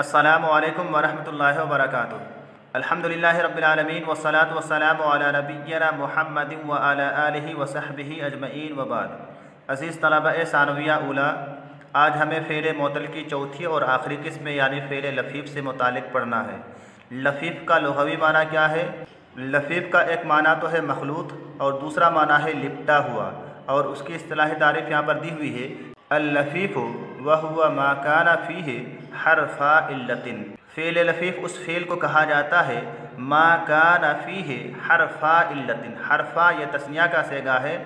السلام علیکم ورحمۃ اللہ وبرکاتہ۔ الحمدللہ رب العالمین والصلاة والسلام علی نبینا محمد وعلی آلہ وصحبہ اجمعین وبعد۔ عزیز طلبہ ثانویہ اولی، آج ہمیں فعل معطل کی چوتھی اور آخری قسم یعنی فعل لفیف سے متعلق پڑھنا ہے۔ لفیف کا لغوی معنی کیا ہے؟ لفیف کا ایک معنی تو ہے مخلوط اور دوسرا معنی ہے لپٹا ہوا، اور اس کی اصطلاحی تعریف یہاں پر دی ہوئی ہے: اللفیف وہو ما کان فیہ حرف علت۔ فعل لفیف اس فعل کو کہا جاتا ہے ما کان فیہ حرف علت۔ حرف یہ تثنیہ کا صیغہ ہے،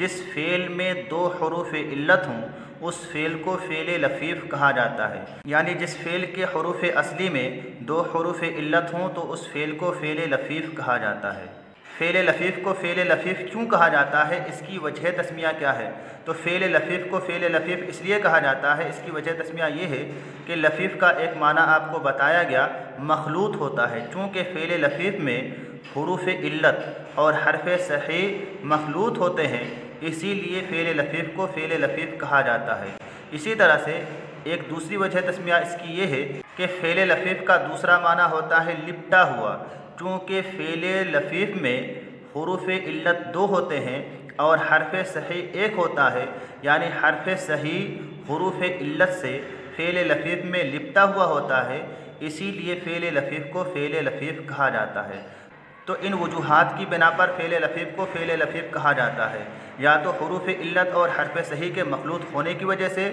جس فعل میں دو حروف علت ہوں اس فعل کو فعل لفیف کہا جاتا ہے۔ یعنی جس فعل کے حروف اصلی میں دو حروف علت ہوں تو اس فعل کو فعل لفیف کہا جاتا ہے۔ فعل لفیف کو فعل لفیف کیوں کہا جاتا ہے، اس کی وجہ تسمیہ کیا ہے؟ تو فعل لفیف کو فعل لفیف اس لیے کہا جاتا ہے، اس کی وجہ تسمیہ یہ ہے کہ لفیف کا ایک معنی آپ کو بتایا گیا مخلوط ہوتا ہے۔ چونکہ فعل لفیف میں حروف علت اور حرف صحیح مخلوط ہوتے ہیں، اسی لیے فعل لفیف کو فعل لفیف کہا جاتا ہے۔ اسی طرح سے ایک دوسری وجہ تسمیہ اس کی یہ ہے کہ فعل لفیف کا دوسرا معنی ہوتا ہے لپٹا ہوا۔ چونکہ فعل لفیف میں حروف علت دو ہوتے ہیں اور حرف صحیح ایک ہوتا ہے، یعنی حرف صحیح حروف علت سے فعل لفیف میں لپٹا ہوا ہوتا ہے، اسی لیے فعل لفیف کو فعل لفیف کہا جاتا ہے۔ تو ان وجوہات کی بنا پر فعل لفیف کو فعل لفیف کہا جاتا ہے، یا تو حروف علت اور حرف صحیح کے مخلوط ہونے کی وجہ سے،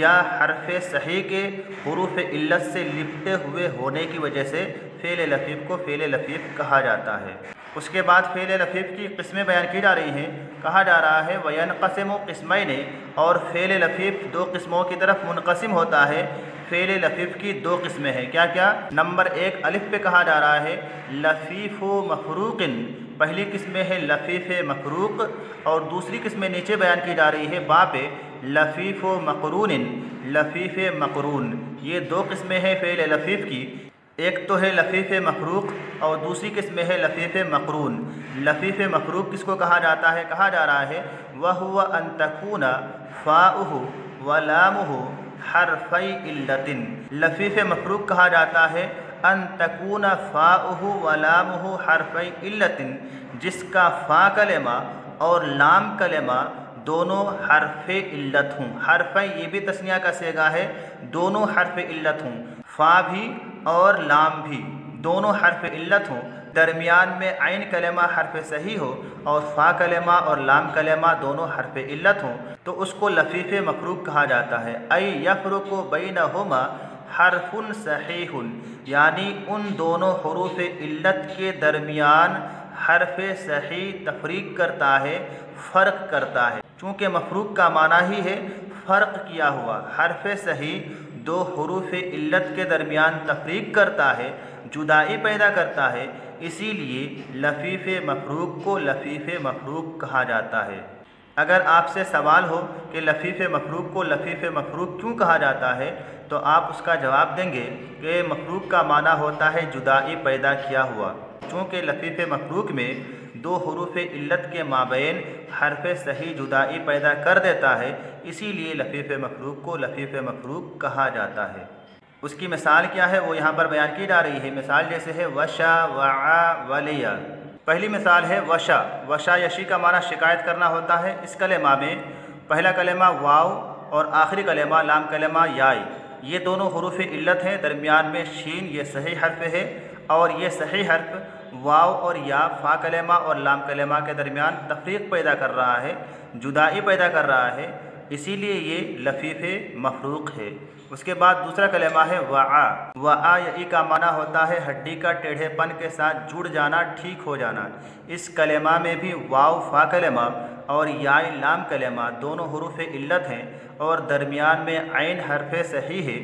یا حرف صحیح کے حروف علت سے لپٹے ہوئے ہونے کی وجہ سے فعل لفیف کو فعل لفیف کہا جاتا ہے۔ اس کے بعد فعل لفیف کی قسمیں بیان کی جا رہی ہیں۔ کہا جا رہا ہے وَيَنْقَسِمُ قِسْمَيْنِ، اور فعل لفیف دو قسموں کی طرف منقسم ہوتا ہے۔ فعل لفیف کی دو قسمیں ہیں، کیا کیا؟ نمبر ایک، الف پہ کہا جا رہا ہے لفیف مفروق۔ پہلی قسم ہے لفیف مفروق، اور دوسری قسم نیچے بیان کی جا رہی ہے با پہ لفیف مقرون۔ لفیف مقرون، یہ دو قسمیں ہیں فعل لفیف کی، ایک تو ہے لفیف مفروق اور دوسری قسم ہے لفیف مقرون۔ لفیف مفروق کس کو کہا جاتا ہے؟ کہا جا رہا ہے وَهُوَ أَن تَكُونَ فَاؤُهُ وَلَامُهُ حَرْفَيْ عِلَّةٍ۔ لفیف مفروق کہا جاتا ہے ان تکون فاؤہ ولامہ حرفی علت، جس کا فا کلمہ اور لام کلمہ دونوں حرف علت ہوں۔ حرف یہ بھی تثنیہ کا صیغہ ہے، دونوں حرف علت ہوں، فا بھی اور لام بھی دونوں حرف علت ہوں، درمیان میں عین کلمہ حرف صحیح ہو اور فا کلمہ اور لام کلمہ دونوں حرف علت ہوں، تو اس کو لفیف مفروق کہا جاتا ہے۔ ای یفرق بینہما حرف صحیح، یعنی ان دونوں حروف علت کے درمیان حرف صحیح تفریق کرتا ہے، فرق کرتا ہے۔ چونکہ مفروق کا معنی ہی ہے فرق کیا ہوا، حرف صحیح دو حروف علت کے درمیان تفریق کرتا ہے، جدائی پیدا کرتا ہے، اسی لیے لفیف مفروق کو لفیف مفروق کہا جاتا ہے۔ اگر آپ سے سوال ہو کہ لفیف مفروق کو لفیف مفروق کیوں کہا جاتا ہے، تو آپ اس کا جواب دیں گے کہ مفروق کا معنی ہوتا ہے جدائی پیدا کیا ہوا۔ چونکہ لفیف مفروق میں دو حروف علت کے مابین حرف صحیح جدائی پیدا کر دیتا ہے، اسی لیے لفیف مفروق کو لفیف مفروق کہا جاتا ہے۔ اس کی مثال کیا ہے وہ یہاں پر بیان کی جا رہی ہے۔ مثال جیسے ہے وشا وعا ولیا۔ پہلی مثال ہے وشا۔ وشا یشی کا معنی شکایت کرنا ہوتا ہے۔ اس کلمہ میں پہلا کلمہ واو اور آخری کلمہ لام کلمہ یائی، یہ دونوں حروف علت ہیں، درمیان میں شین یہ صحیح حرف ہے، اور یہ صحیح حرف واو اور یا فا کلمہ اور لام کلمہ کے درمیان تفریق پیدا کر رہا ہے، جدائی پیدا کر رہا ہے، اسی لیے یہ لفیف مفروق ہے۔ اس کے بعد دوسرا کلمہ ہے وعا۔ وعا ای کا معنی ہوتا ہے ہڈی کا ٹیڑھے پن کے ساتھ جڑ جانا، ٹھیک ہو جانا۔ اس کلمہ میں بھی واو فا کلمہ اور یا لام کلمہ دونوں حروف علت ہیں اور درمیان میں عین حرف صحیح ہے،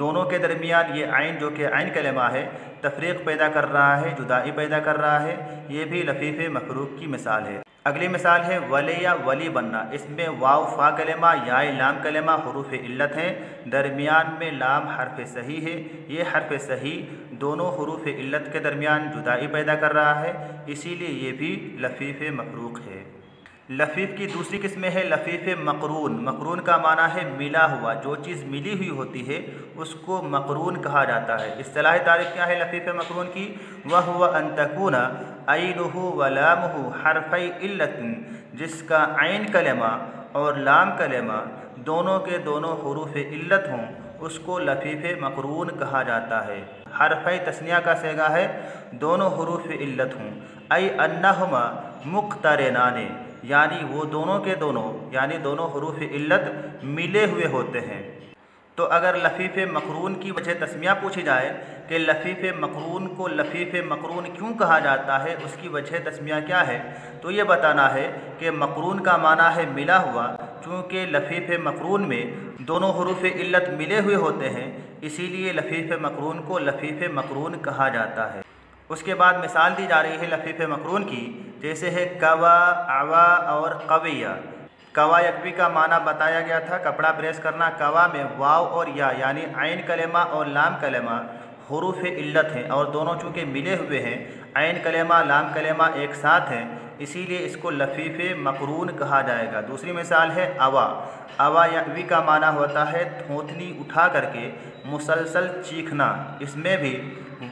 دونوں کے درمیان یہ عین جو کہ عین کلمہ ہے تفریق پیدا کر رہا ہے، جدائی پیدا کر رہا ہے، یہ بھی لفیف مفروق کی مثال ہے۔ اگلی مثال ہے ولی یا ولی بننا۔ اس میں واو فا کلمہ یا لام کلمہ حروف علت ہیں، درمیان میں لام حرف صحیح ہے، یہ حرف صحیح دونوں حروف علت کے درمیان جدائی پیدا کر رہا ہے، اسی لیے یہ بھی لفیف مفروق ہے۔ लफ़ीफ़ की दूसरी किस्में है लफ़ीफ़ मक़रून। मक़रून का माना है मिला हुआ, जो चीज़ मिली हुई होती है उसको मक़रून कहा जाता है। इस्तिलाही तारीफ़ क्या है लफ़ीफ़ मक़रून की? वह हुवा अन तकूना ऐनुहु व लामुहु हरफ़ै इल्लतिन, जिसका ऐन कलमा और लाम कलमा दोनों के दोनों हुरूफ़ इल्लत हों, उसको लफ़ीफ़ मक़रून कहा जाता है। हरफ़ै तस्निया का सेगा है, दोनों हुरूफ़ इल्लत हों। ऐ अन्नहुमा मुक़्तरिनाने, यानी वो दोनों के दोनों यानी दोनों हुरूफ़ इल्लत मिले हुए होते हैं। तो अगर लफ़ीफ़ मक़रून की वजह तस्मिया पूछी जाए कि लफ़ीफ़ मक़रून को लफ़ीफ़ मक़रून क्यों कहा जाता है, उसकी वजह तस्मिया क्या है, तो ये बताना है कि मक़रून का माना है मिला हुआ। चूँकि लफ़ीफ़ मक़रून में दोनों हुरूफ़ इल्लत मिले हुए होते हैं, इसीलिए लफ़ीफ़ मक़रून को लफ़ीफ़ मक़रून कहा जाता है। उसके बाद मिसाल दी जा रही है लफ़ीफ़ मक़रून की, जैसे है कवा, अवा और कविया। कवा यकवी का माना बताया गया था, कपड़ा प्रेस करना। कवा में वाव और या यानी ऐन कलेमा और लाम कलेमा हुरूफ़ इल्लत हैं और दोनों चूँकि मिले हुए हैं, ऐन कलेमा लाम कलेमा एक साथ हैं, इसीलिए इसको लफ़ीफ़ मक़रून कहा जाएगा। दूसरी मिसाल है अवा। अवा यकवी का माना होता है थोथनी उठा करके मुसलसल चीखना। इसमें भी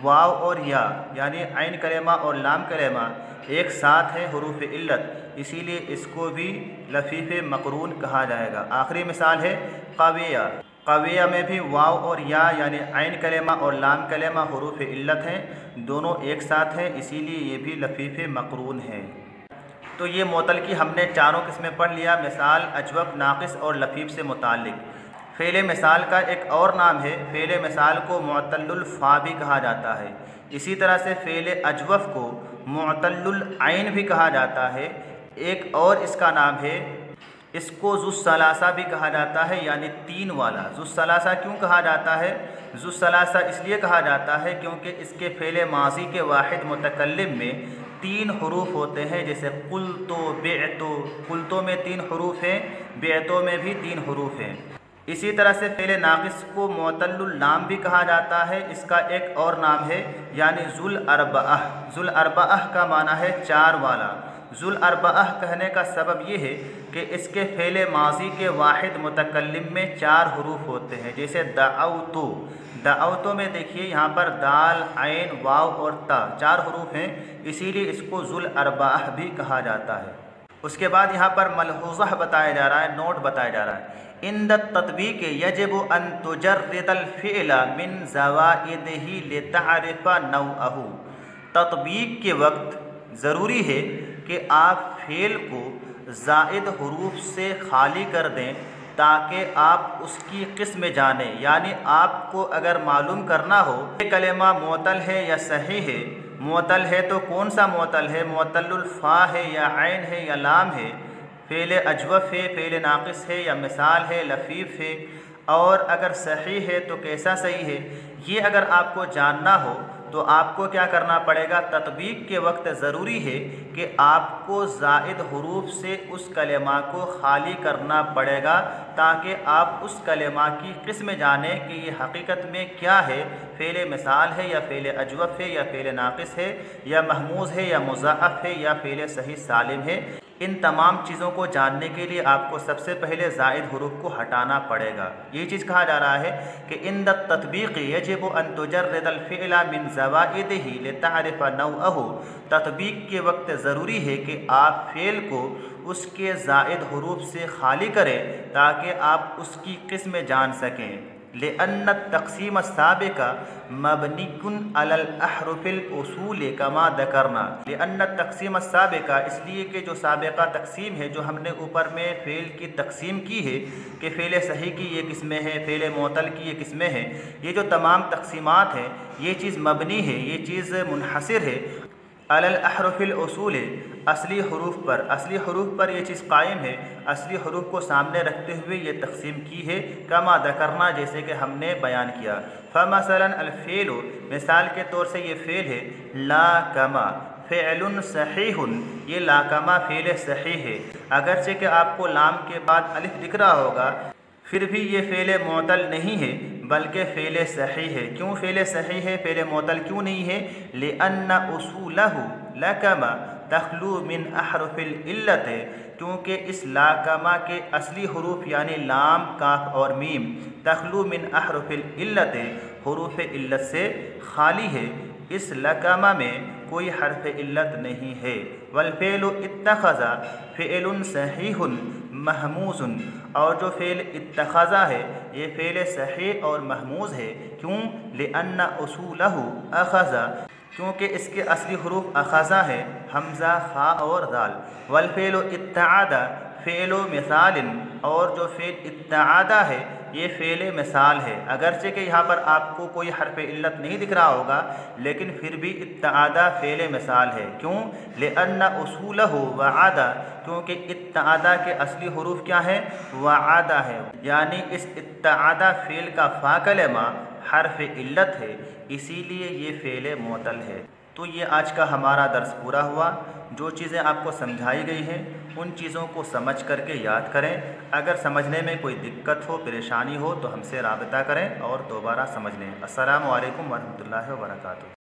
वाव और या यानी ऐन कलेमा और लाम कलेमा एक साथ है हुरूफ़ इल्लत, इसीलिए इसको भी लफ़ीफ़ मक़रून कहा जाएगा। आखिरी मिसाल है कविया। कविया में भी वाव और या यानी ऐन कलेमा और लाम कलेमा हुरूफ़ इल्लत हैं, दोनों एक साथ हैं, इसीलिए ये भी लफ़ीफ़ मक़रून है। तो ये मोतल की हमने चारों किस्में पढ़ लिया, मिसाल, अजवफ़, नाक़िस और लफ़ीफ़ से मुताल्लिक़। फ़ेल मिसाल का एक और नाम है, फ़ेल मिसाल को मुअत्तलुल फ़ा भी कहा जाता है। इसी तरह से फ़ेल अजवफ़ को मुअत्तलुल ऐन भी कहा जाता है। एक और इसका नाम है, इसको ज़ुस्सलासा भी कहा जाता है, यानी तीन वाला। ज़ुस्सलासा क्यों कहा जाता है? ज़ुस्सलासा इसलिए कहा जाता है क्योंकि इसके फ़ेल माज़ी के वाहिद मुतकल्लिम में तीन हुरूफ़ होते हैं, जैसे कुल्तो, बिअतो। कुल्तो में तीन हुरूफ़ हैं, बिअतो में भी तीन हुरूफ़ हैं। इसी तरह से फ़ेल नाक़िस को मुअत्तलुल लाम भी कहा जाता है। इसका एक और नाम है, यानी ज़ुल अरबअह। ज़ुल अरबअह का माना है चार वाला। ज़ुल अरबअह कहने का सबब ये है कि इसके फ़ेल माज़ी के वाहिद मुतकल्लिम में चार हुरूफ़ होते हैं, जैसे दअउतु। दअउतु में देखिए यहाँ पर दाल, ऐन, वाव और ता चार हुरूफ़ हैं, इसीलिए इसको ज़ुल अरबअह भी कहा जाता है। उसके बाद यहाँ पर मलहूज़ह बताया जा रहा है, नोट बताया जा रहा है। इंद तत्बीक यजिब अन तुजर्रिदल फ़िअला मिन ज़वाइदिही लितअरिफ़ा नौअहू। तत्बीक के वक्त ज़रूरी है कि आप फ़ेल को ज़ाइद हुरूफ़ से खाली कर दें ताकि आप उसकी किस्म जानें। यानी आपको अगर मालूम करना हो कि कलेमा मुअत्तल है या सही है, मुअत्तल है तो कौन सा मुअत्तल है, मुअत्तलुल फ़ा है या ऐन है या लाम है, फ़ेल अजवफ़ है, फ़ेल नाक़िस है या मिसाल है, लफ़ीफ़ है, और अगर सही है तो कैसा सही है, ये अगर आपको जानना हो तो आपको क्या करना पड़ेगा? तत्बीक के वक्त ज़रूरी है कि आपको ज़ाइद हुरूफ़ से उस कलेमा को खाली करना पड़ेगा ताकि आप उस कलेमा की किस्म जानें कि ये हकीकत में क्या है, फ़ेल मिसाल है या फ़ेल अजवफ़ है या फ़ेल नाक़िस है या महमूज़ है या मुज़ाअफ़ है या फ़ेल सही सालिम है। इन तमाम चीज़ों को जानने के लिए आपको सबसे पहले ज़ाइद हुरूफ़ को हटाना पड़ेगा। ये चीज़ कहा जा रहा है कि इंद तत्बीक़ यजिब अन तुजर्रिदल फ़िअला मिन ज़वाइदिही लितअरिफ़ा नौअहू। तत्बीक के वक्त ज़रूरी है कि आप फ़ेल को उसके ज़ाइद हुरूफ़ से खाली करें ताकि आप उसकी किस्म जान सकें। लिअन्न तक़सीम साबिक़ा मबनियुन अलल अहरुफ़िल उसूल कमा ज़करना। लिअन्न तक़सीम साबिक़ा, इसलिए कि जो साबिक़ा तक़सीम है, जो हमने ऊपर में फ़ेल की तक़सीम की है कि फ़ेल सही की ये किस्में हैं, फ़ेल मुअत्तल की ये किस्में हैं, ये जो तमाम तक़सीमात हैं, ये चीज़ मबनी है, ये चीज़ मुनहसिर है अलल अहरुफ़िल उसूल, असली हुरूफ़ पर। असली हुरूफ़ पर ये चीज़ कायम है, असली हुरूफ़ को सामने रखते हुए ये तक़सीम की है, कमा ज़करना, जैसे कि हमने बयान किया। फ़मसलन अल-फ़ेल, मिसाल के तौर से ये फ़ेल है, ला कमा फ़ेअलुन सहीहुन, ये लाकमा फ़ेल सही है। अगरचे कि आपको लाम के बाद अलिफ दिख रहा होगा, फिर भी ये फ़ेल मुअत्तल नहीं है बल्कि फ़ेल सही है। क्यों फ़ेल सही है, फ़ेल मुअत्तल क्यों नहीं है? लिअन्न उसूलहु लकमा तखलू मिन अहरुफिल इल्लत, क्योंकि इस लाकमा के असली हरूफ यानी लाम, काफ और मीम तखलू मिन अहरुफिल इल्लत, हरूफ इल्लत से खाली है। इस लकमा में कोई हर्फ इल्लत नहीं है। वलफ़ेलु इत्तख़ज़ा फ़ेलुन सहीहुन महमूज़ुन, और जो फ़ेल इत्तख़ज़ा है ये फ़ेल सहीह और महमूज़ है। क्यों? लिअन्ना उसूलहु अख़ज़ा, क्योंकि इसके असली हरूफ अख़ज़ा है, हमज़ा, खा और दाल। वलफ़ेलु इत्तआदा फ़ेलो मिसालिन, और जो फ़ेल इत्तआदा है ये फ़ेल मिसाल है। अगरचे कि यहाँ पर आपको कोई हर्फ इल्लत नहीं दिख रहा होगा, लेकिन फिर भी इत्तआदा फ़ेल मिसाल है। क्यों? लिअन्ना उसूलहु वआदा, क्योंकि इत्तआदा के असली हरूफ क्या है? वआदा है, यानी इस इत्तआदा फ़ेल का फ़ा कलमा हर्फ इल्लत है, इसीलिए ये फ़ेल मुअत्तल है। तो ये आज का हमारा दर्स पूरा हुआ। जो चीज़ें आपको समझाई गई हैं उन चीज़ों को समझ करके याद करें। अगर समझने में कोई दिक्कत हो, परेशानी हो तो हमसे राबिता करें और दोबारा समझ लें। अस्सलामु अलैकुम वरहमतुल्लाहि वबरकातुहू।